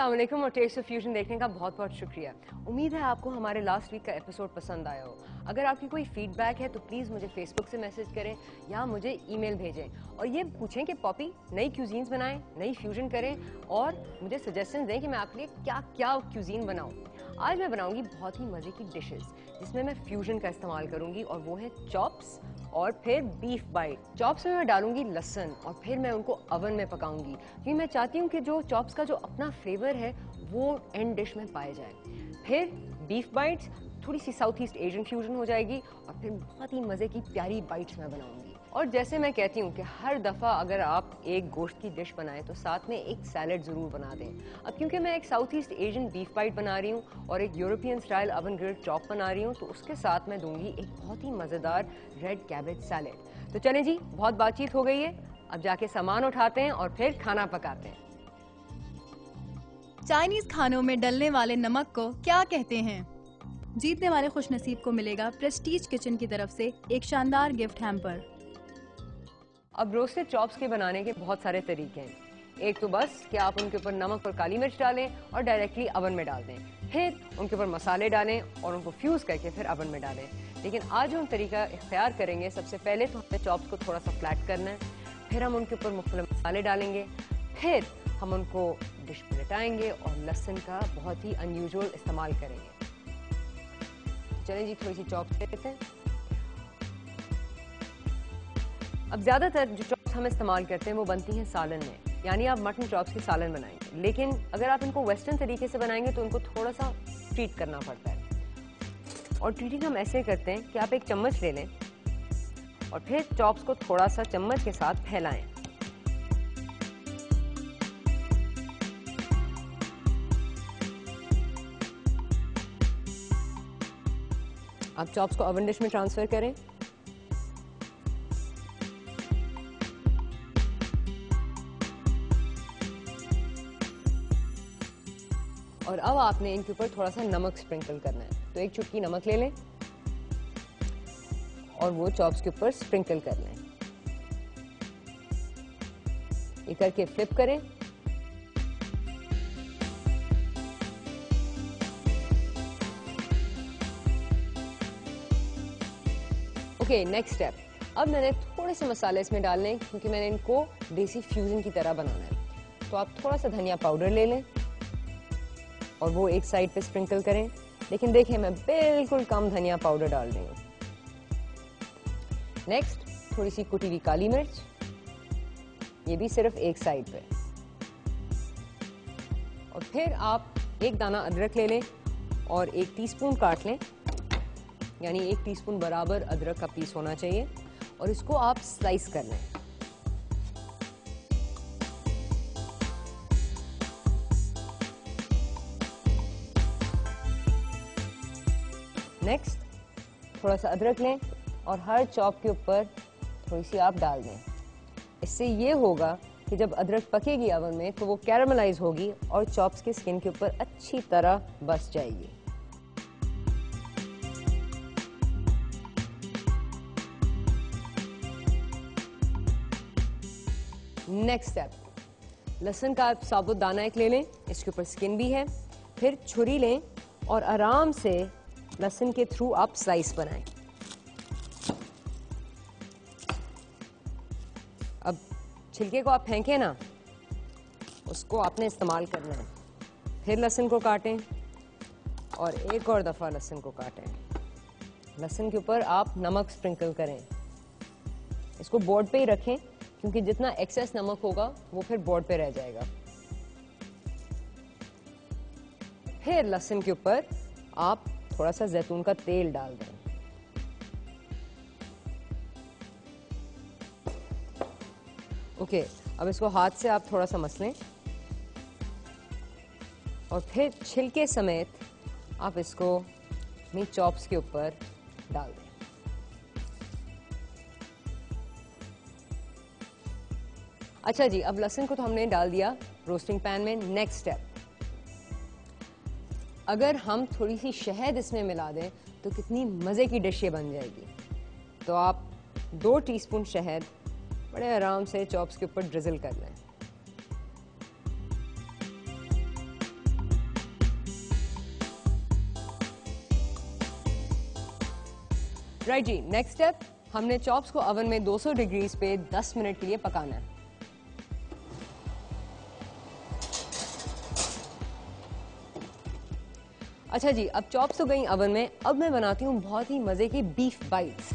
अस्सलाम वालेकुम और टेस्ट ऑफ फ्यूजन देखने का बहुत बहुत शुक्रिया। उम्मीद है आपको हमारे लास्ट वीक का एपिसोड पसंद आया हो। अगर आपकी कोई फीडबैक है तो प्लीज़ मुझे फेसबुक से मैसेज करें या मुझे ईमेल भेजें और ये पूछें कि पॉपी नई क्यूजीन्स बनाएं, नई फ्यूजन करें और मुझे सजेशन दें कि मैं आपके लिए क्या क्या क्यूजीन बनाऊं। आज मैं बनाऊंगी बहुत ही मज़े की डिशेस जिसमें मैं फ्यूजन का इस्तेमाल करूंगी और वो है चॉप्स और फिर बीफ बाइट। चॉप्स में मैं डालूंगी लहसुन और फिर मैं उनको ओवन में पकाऊंगी क्योंकि मैं चाहती हूँ कि जो चॉप्स का जो अपना फ्लेवर है वो एंड डिश में पाया जाए। फिर बीफ बाइट्स, थोड़ी सी साउथ ईस्ट एशियन फ्यूजन हो जाएगी और फिर बहुत ही मज़े की प्यारी बाइट्स मैं बनाऊंगी। और जैसे मैं कहती हूँ कि हर दफ़ा अगर आप एक गोश्त की डिश बनाएं तो साथ में एक सैलड ज़रूर बना दें। अब क्योंकि मैं एक South East Asian beef bite बना रही हूँ और एक European style oven grilled chop बना रही हूँ तो उसके साथ मैं दूंगी एक बहुत ही मज़ेदार रेड कैबेज सैलड। तो चलें जी, बहुत बातचीत हो गई है, अब जाके सामान उठाते हैं और फिर खाना पकाते हैं। चाइनीज खानों में डलने वाले नमक को क्या कहते हैं? जीतने वाले खुशनसीब को मिलेगा प्रेस्टीज किचन की तरफ से एक शानदार गिफ्ट हैम्पर। अब रोस्टेड चॉप्स के बनाने के बहुत सारे तरीके हैं। एक तो बस कि आप उनके ऊपर नमक और काली मिर्च डालें और डायरेक्टली ओवन में डाल दें, फिर उनके ऊपर मसाले डालें और उनको फ्यूज़ करके फिर ओवन में डालें। लेकिन आज जो हम तरीका इख्तियार करेंगे, सबसे पहले तो हमें चॉप्स को थोड़ा सा फ्लैट करना है, फिर हम उनके ऊपर मुख्तलिफ मसाले डालेंगे, फिर हम उनको डिश में लटाएंगे और लहसुन का बहुत ही अनयूजुअल इस्तेमाल करेंगे। चलें जी, थोड़ी सी चॉप्स लेते हैं। अब ज़्यादातर जो चॉप्स हम इस्तेमाल करते हैं वो बनती हैं सालन में, यानी आप मटन चॉप्स की सालन बनाएंगे। लेकिन अगर आप इनको वेस्टर्न तरीके से बनाएंगे तो इनको थोड़ा सा ट्रीट करना पड़ता है। और ट्रीटिंग हम ऐसे करते हैं कि आप एक चम्मच ले लें और फिर चॉप्स को थोड़ा सा चम्मच के साथ फैलाएं। अब चॉप्स को ओवन डिश में ट्रांसफर करें और अब आपने इनके ऊपर थोड़ा सा नमक स्प्रिंकल करना है। तो एक चुटकी नमक ले लें और वो चॉप्स के ऊपर स्प्रिंकल कर लें। ये करके फ्लिप करें। Okay, next step. अब मैंने थोड़े से मसाले इसमें डालने हैं क्योंकि मैंने इनको देसी फ्यूजन की तरह बनाना है। तो आप थोड़ा सा धनिया पाउडर ले लें और वो एक साइड पे स्प्रिंकल करें। लेकिन देखिए, मैं बिल्कुल कम धनिया पाउडर डाल रही हूँ। नेक्स्ट, थोड़ी सी कुटी हुई काली मिर्च, ये भी सिर्फ एक साइड पे। और फिर आप एक दाना अदरक ले लें और 1 टीस्पून काट लें, यानी 1 टीस्पून बराबर अदरक का पीस होना चाहिए और इसको आप स्लाइस कर लें। नेक्स्ट, थोड़ा सा अदरक लें और हर चॉप के ऊपर थोड़ी सी आप डाल दें। इससे ये होगा कि जब अदरक पकेगी ओवन में तो वो कैरामलाइज होगी और चॉप्स के स्किन के ऊपर अच्छी तरह बस जाएगी। नेक्स्ट स्टेप, लहसुन का साबुत दाना एक ले लें, इसके ऊपर स्किन भी है। फिर छुरी लें और आराम से लहसुन के थ्रू आप स्लाइस बनाएं। अब छिलके को आप फेंकें ना, उसको आपने इस्तेमाल करना है। फिर लहसुन को काटें और एक और दफ़ा लहसुन को काटें। लहसुन के ऊपर आप नमक स्प्रिंकल करें। इसको बोर्ड पे ही रखें क्योंकि जितना एक्सेस नमक होगा वो फिर बोर्ड पे रह जाएगा। फिर लहसुन के ऊपर आप थोड़ा सा जैतून का तेल डाल दें। ओके, अब इसको हाथ से आप थोड़ा सा मसलें और फिर छिलके समेत आप इसको अपनी चॉप्स के ऊपर डाल दें। अच्छा जी, अब लहसुन को तो हमने डाल दिया रोस्टिंग पैन में। नेक्स्ट स्टेप, अगर हम थोड़ी सी शहद इसमें मिला दें तो कितनी मज़े की डिश ये बन जाएगी। तो आप 2 टीस्पून शहद बड़े आराम से चॉप्स के ऊपर ड्रिजल कर लें। राइट जी, नेक्स्ट स्टेप, हमने चॉप्स को ओवन में 200 डिग्रीज पे 10 मिनट के लिए पकाना है। अच्छा जी, अब चॉप्स हो गई ओवन में। अब मैं बनाती हूँ बहुत ही मजे की बीफ बाइट्स।